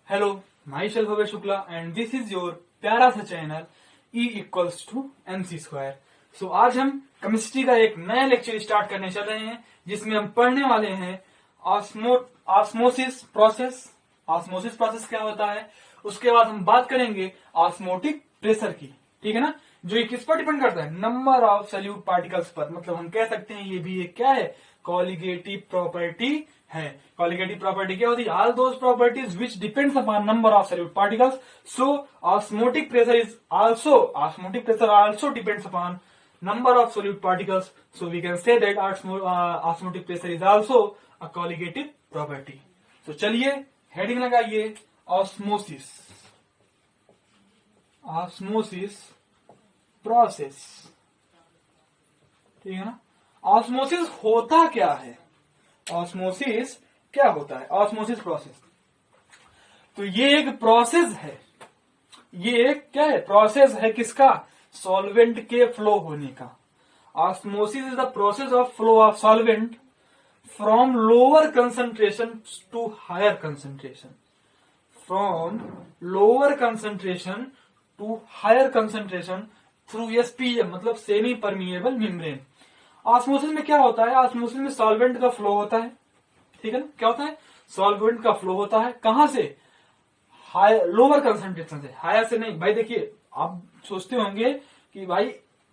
Hello, myself Abhay Shukla and this is your प्यारा सा channel E equals to MC square. So आज हम chemistry का एक नया लेक्चर स्टार्ट करने चल रहे हैं जिसमें हम पढ़ने वाले हैं ऑस्मोसिस प्रोसेस। ऑस्मोसिस प्रोसेस क्या होता है, उसके बाद हम बात करेंगे ऑस्मोटिक प्रेशर की। ठीक है ना, जो ये किस पर डिपेंड करता है, नंबर ऑफ सॉल्यूट पार्टिकल्स पर। मतलब हम कह सकते हैं ये भी एक क्या है, कॉलिगेटिव प्रॉपर्टी है। कॉलिगेटिव प्रॉपर्टी क्या होती है, all those properties which depends upon number of solute particles. So osmotic pressure also depends upon number of solute particles, so we can say that osmotic pressure is also a colligative property. So चलिए heading लगाइए, osmosis process. ठीक है ना, osmosis होता क्या है, osmosis क्या होता है, ऑस्मोसिस प्रोसेस। तो ये एक प्रोसेस है, ये एक क्या है, प्रोसेस है किसका, सॉल्वेंट के फ्लो होने का। Osmosis is the process of flow of solvent from lower concentration to higher concentration, from lower concentration to higher concentration through SPM, मतलब सेमी परमिएबल मेम्ब्रेन। ऑस्मोसिस में क्या होता है, ऑस्मोसिस में सॉल्वेंट का फ्लो होता है। ठीक है ना, क्या होता है, सॉल्वेंट का फ्लो होता है। कहां से, हायर लोअर कंसंट्रेशन से, हायर से नहीं। भाई देखिए, आप सोचते होंगे कि भाई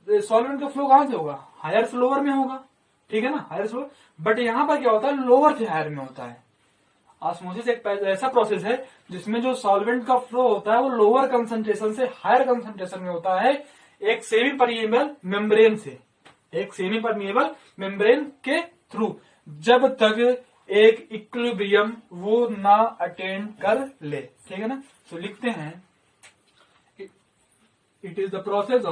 सॉल्वेंट का फ्लो कहां से होगा, हायर से लोअर में होगा। ठीक है ना, हायर से लोअर, बट यहां पर क्या होता है, लोअर से हायर में होता है। ऑस्मोसिस एक ऐसा प्रोसेस है जिसमें जो सॉल्वेंट का फ्लो होता है वो लोअर कंसंट्रेशन से हायर कंसंट्रेशन में होता है, एक सेमी परमिएबल मेम्ब्रेन से, एक सेमी परमिएबल मेम्ब्रेन के थ्रू, जब तक एक इक्विलिब्रियम वो ना अटेंड कर ले। ठीक है ना, तो लिखते हैं it is the process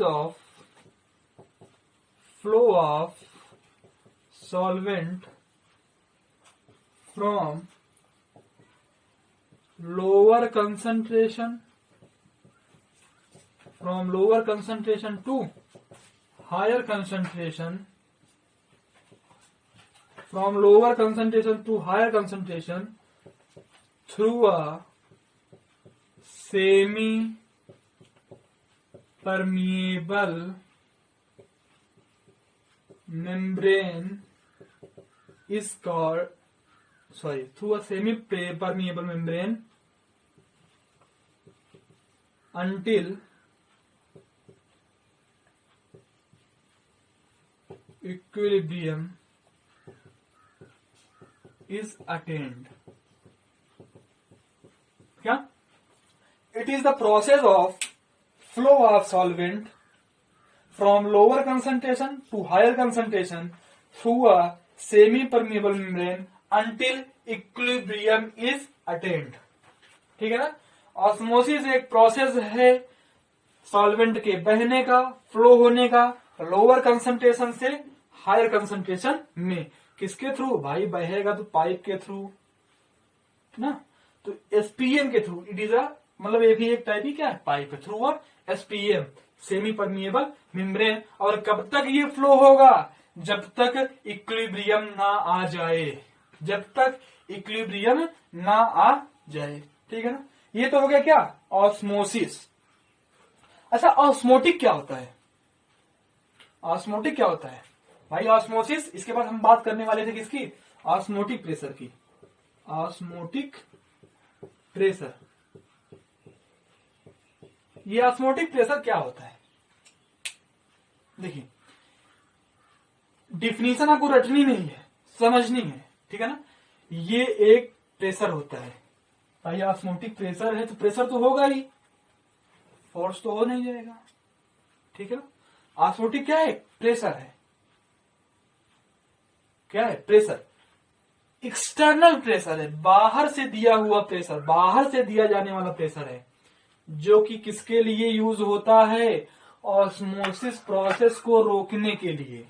of flow of solvent from lower concentration to higher concentration, from lower concentration to higher concentration through a semi permeable membrane is called through a semi permeable membrane until equilibrium is attained. क्या, it is the process of flow of solvent from lower concentration to higher concentration through a semi permeable membrane until equilibrium is attained. ठीक है ना, osmosis एक process है solvent के बहने का, flow होने का, लोअर कंसंट्रेशन से हायर कंसंट्रेशन में। किसके थ्रू भाई, बहेगा तो पाइप के थ्रू ना, तो SPM के थ्रू। इट इज अ मतलब ये भी एक टाइप ही क्या है, पाइप है, through of SPM, semi permeable membrane. और कब तक ये फ्लो होगा, जब तक इक्विलिब्रियम ना आ जाए, जब तक इक्विलिब्रियम ना आ जाए। ठीक है ना, ये तो हो गया क्या, ऑस्मोसिस। अच्छा, ऑस्मोटिक क्या होता है, ऑस्मोटिक क्या होता है भाई, ऑस्मोसिस। इसके बाद हम बात करने वाले थे किसकी, ऑस्मोटिक प्रेशर की। ऑस्मोटिक प्रेशर, ये ऑस्मोटिक प्रेशर क्या होता है, देखिए डिफिनीशन आपको रटनी नहीं है, समझनी है। ठीक है ना, ये एक प्रेशर होता है भाई, ऑस्मोटिक प्रेशर है तो प्रेशर तो होगा ही, फोर्स तो हो नहीं जाएगा। ठीक है ना, ऑस्मोटिक क्या है, प्रेशर है। क्या है, प्रेशर, एक्सटर्नल प्रेशर है, बाहर से दिया हुआ प्रेशर, बाहर से दिया जाने वाला प्रेशर है, जो कि किसके लिए यूज होता है, ऑस्मोसिस प्रोसेस को रोकने के लिए।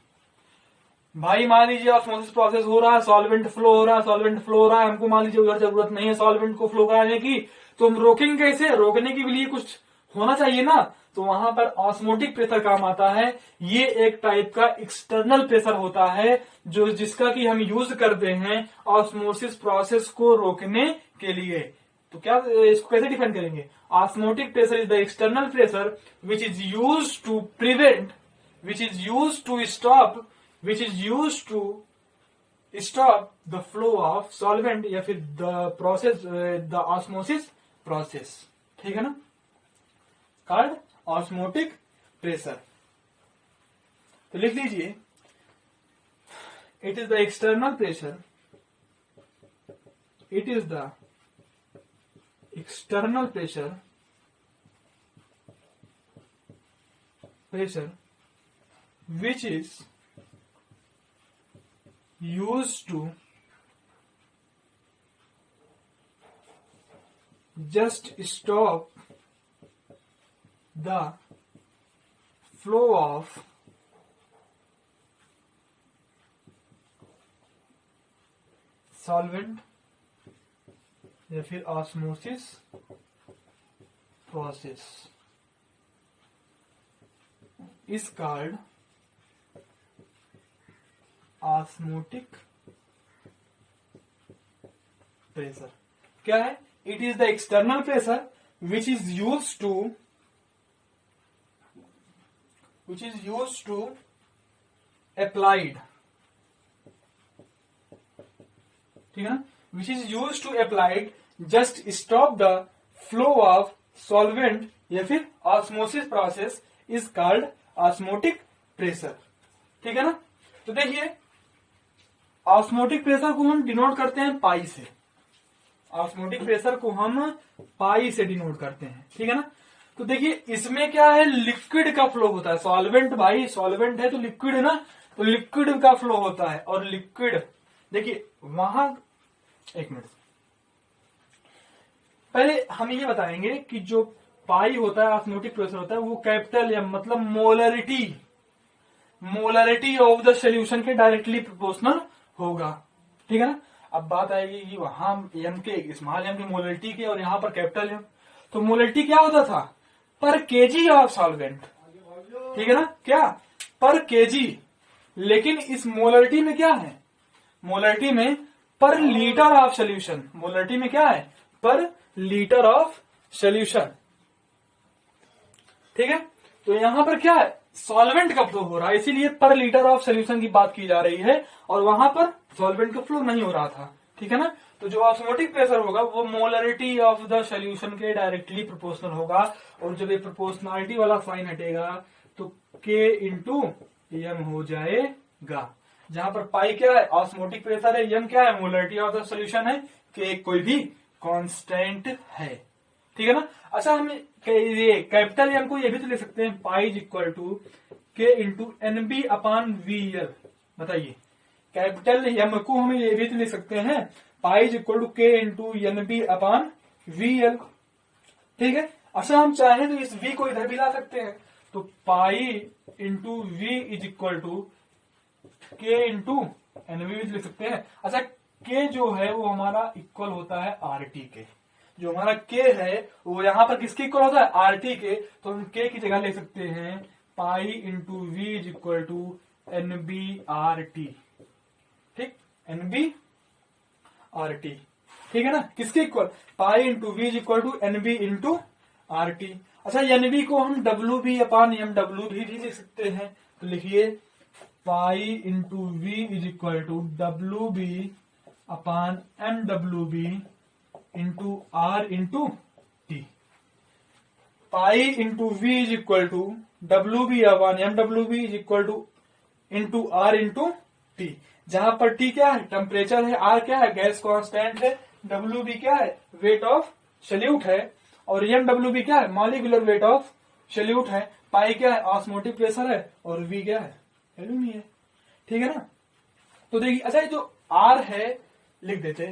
भाई मान लीजिए ऑस्मोसिस प्रोसेस हो रहा है, सॉल्वेंट फ्लो हो रहा है, हमको मान लीजिए उधर जरूरत नहीं है सॉल्वेंट को फ्लो कराने की, तो हम रोकेंगे कैसे, रोकने के लिए कुछ होना चाहिए ना, तो वहां पर ऑस्मोटिक प्रेशर काम आता है। ये एक टाइप का एक्सटर्नल प्रेशर होता है जो जिसका कि हम यूज करते हैं ऑस्मोसिस प्रोसेस को रोकने के लिए। तो क्या इसको कैसे डिफाइन करेंगे? Osmotic pressure is the external pressure which is use to prevent, which is use to stop, which is use to stop the flow of solvent या फिर the process, the osmosis process. ठीक है ना, called osmotic pressure. तो लिख लीजिए, it is the external pressure, it is the external pressure which is used to just stop the flow of solvent या फिर osmosis process is called osmotic pressure। क्या है? It is the external pressure which is used to applied, ठीक है ना, which is used to applied just stop the flow of solvent या फिर osmosis process is called osmotic pressure. ठीक है ना। तो देखिए, ऑस्मोटिक प्रेशर को हम डिनोट करते हैं पाई से। ऑस्मोटिक प्रेशर को हम पाई से डिनोट करते हैं। ठीक है ना। तो देखिए, इसमें क्या है, लिक्विड का फ्लो होता है। सॉल्वेंट, भाई सॉल्वेंट है तो लिक्विड है ना, तो लिक्विड का फ्लो होता है। और लिक्विड, देखिए वहां, एक मिनट, पहले हम ये बताएंगे कि जो पाई होता है, ऑस्मोटिक प्रेशर होता है, वो कैपिटल एम मतलब मोलरिटी ऑफ द सोल्यूशन के डायरेक्टली प्रोपोर्शनल होगा। ठीक है ना। अब बात आएगी कि वहां एम के, स्मॉल एम की मोलरिटी के और यहां पर कैपिटल एम, तो मोलरिटी क्या होता था? पर केजी ऑफ सॉल्वेंट। ठीक है ना, क्या पर केजी। लेकिन इस मोलरिटी में क्या है? मोलरिटी में पर लीटर ऑफ सोल्यूशन। मोलरिटी में क्या है? पर लीटर ऑफ सोल्यूशन। ठीक है। तो यहां पर क्या है? सॉल्वेंट का फ्लो हो रहा है, इसीलिए पर लीटर ऑफ सोल्यूशन की बात की जा रही है, और वहां पर सॉल्वेंट का फ्लो नहीं हो रहा था। ठीक है ना। तो जो ऑस्मोटिक प्रेशर होगा वो मोलरिटी ऑफ द सोल्यूशन के डायरेक्टली प्रोपोर्शनल होगा। और जब ये प्रोपोर्शनलिटी वाला साइन हटेगा तो के इंटू एम हो जाएगा। जहां पर पाई क्या है? ऑस्मोटिक प्रेशर है। एम क्या है? मोलरिटी ऑफ द सोल्यूशन है। के कोई भी कांस्टेंट है। ठीक है ना। अच्छा, हम ये कैपिटल एम को ये भी तो लिख सकते हैं, pi is equal to K into N B upon V L. बताइए, कैपिटल एम को हम ये भी तो लिख सकते हैं, pi is equal to K into N B upon V L. ठीक है। अच्छा, हम चाहें तो इस वी को इधर भी ला सकते हैं, तो pi into V is equal to K into N B भी लिख सकते हैं। अच्छा, के जो है वो हमारा इक्वल होता है आर टी के। जो हमारा के है वो यहां पर किसके इक्वल होता है? आर टी के। तो हम के की जगह ले सकते हैं pi into V is equal to N B R T. ठीक, एन बी आर टी। ठीक है ना। किसके इक्वल? Pi into V is equal to N B into R T. अच्छा, एन बी को हम W B upon M W भी लिख सकते हैं। तो लिखिए pi into V is equal to W B upon M W B into R into T. Pi into V is equal to W B upon M W B is equal to into R into T. जहां पर T क्या है? Temperature है। Are क्या है? Gas constant है। W B क्या है? वेट ऑफ सोल्यूट है। और एम डब्ल्यू बी क्या है? मॉलिक्यूलर वेट ऑफ सोल्यूट है। पाई क्या है? ऑस्मोटिक प्रेशर है। और वी क्या है? वॉल्यूम है। ठीक है ना। तो देखिए, अच्छा ये जो आर है लिख देते,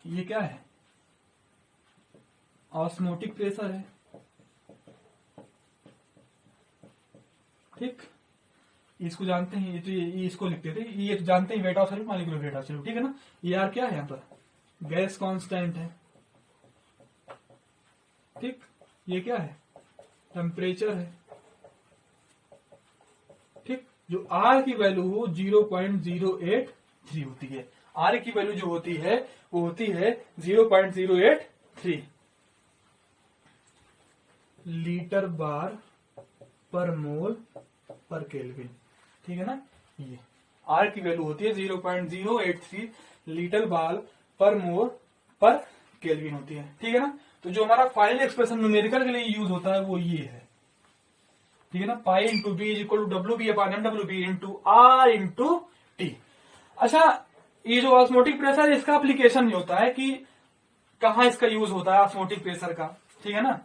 ये क्या है? ऑस्मोटिक प्रेशर है। ठीक, इसको जानते हैं, ये तो ये इसको लिखते थे, ये तो जानते हैं weight of solute, molecular weight of solute. ठीक है ना। ये आर क्या है? यहां पर गैस कांस्टेंट है। ठीक, ये क्या है? टेम्परेचर है, ठीक, जो आर की वैल्यू 0.083 होती है। आर की वैल्यू जो होती है वो होती है 0.083 लीटर बार पर मोल पर केल्विन, ठीक है ना। ये आर की वैल्यू होती है 0.083 लीटर बार पर मोल पर केल्विन होती है, ठीक है ना। तो जो हमारा फाइनल एक्सप्रेशन न्यूमेरिकल के लिए यूज होता है वो ये है, ठीक है ना। Pi into B is equal to W B upon M W B into R into T. अच्छा, ये जो ऑस्मोटिक प्रेशर है इसका एप्लीकेशन ये होता है कि कहाँ इसका यूज होता है ऑस्मोटिक प्रेशर का, ठीक है ना।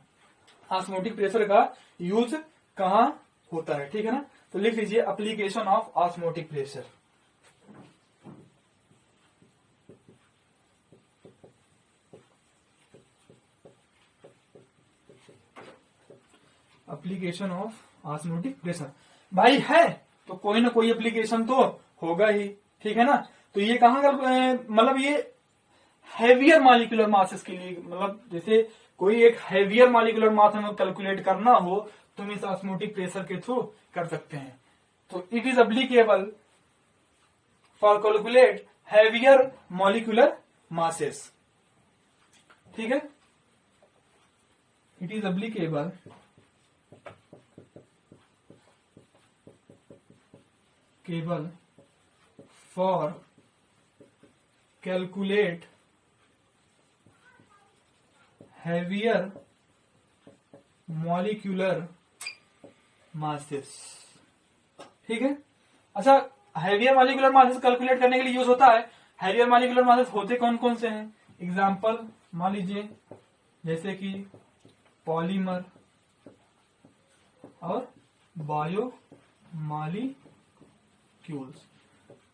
ऑस्मोटिक प्रेशर का यूज कहाँ होता है, ठीक है ना। तो लिख लीजिए application of osmotic pressure. Application of osmotic pressure भाई है तो कोई ना कोई एप्लीकेशन तो होगा ही, ठीक है ना। तो ये कहाँ का मतलब ये हैवियर मॉलिक्यूलर मासेस के लिए, मतलब जैसे कोई एक हैवियर मॉलिक्यूलर मास हमें कैलकुलेट करना हो तो हम इस ऑस्मोटिक प्रेशर के थ्रू कर सकते हैं। तो it is applicable for calculate heavier molecular masses, ठीक है। इट इज एप्लीकेबल केवल for calculate heavier molecular masses, ठीक है। अच्छा, हैवियर मॉलिक्यूलर मासेस कैलकुलेट करने के लिए यूज होता है। हैवियर मॉलिक्यूलर मासेस होते कौन कौन से हैं? एग्जाम्पल मान लीजिए जैसे कि पॉलीमर और बायो मॉलिक्यूल्स।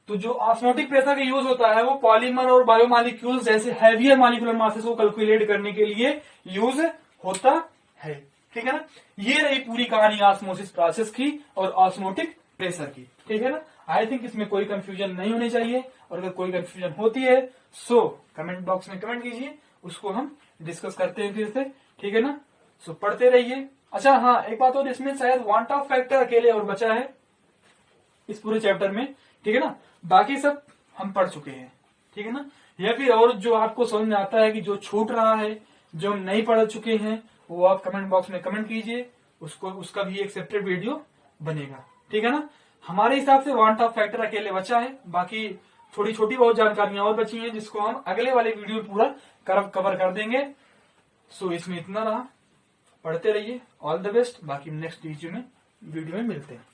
तो जो ऑस्मोटिक प्रेशर का यूज होता है वो पॉलीमर और बायोमॉलिक्यूल्स जैसे हैवियर मॉलिक्यूलर मासेस को कैलकुलेट करने के लिए यूज होता है, ठीक है ना। ये रही पूरी कहानी ऑस्मोसिस प्रोसेस की और ऑस्मोटिक प्रेशर की, ठीक है ना। आई थिंक इसमें कोई कंफ्यूजन नहीं होनी चाहिए, और अगर कोई कंफ्यूजन होती है सो कमेंट बॉक्स में कमेंट कीजिए, उसको हम डिस्कस करते हैं फिर से, ठीक है ना। सो पढ़ते रहिए। अच्छा हाँ, एक बात और, इसमें शायद वांट ऑफ फैक्टर अकेले और बचा है इस पूरे चैप्टर में, ठीक है ना। बाकी सब हम पढ़ चुके हैं, ठीक है ना। या फिर और जो आपको समझ में आता है कि जो छूट रहा है, जो हम नहीं पढ़ चुके हैं, वो आप कमेंट बॉक्स में कमेंट कीजिए, उसका भी एक सेपरेट वीडियो बनेगा, ठीक है ना। हमारे हिसाब से वांट ऑफ फैक्टर अकेले बचा है, बाकी थोड़ी छोटी बहुत जानकारियां और बची हैं जिसको हम अगले वाले वीडियो में पूरा कवर कर देंगे। सो इसमें इतना रहा, पढ़ते रहिए। All the best. बाकी नेक्स्ट वीडियो में मिलते हैं।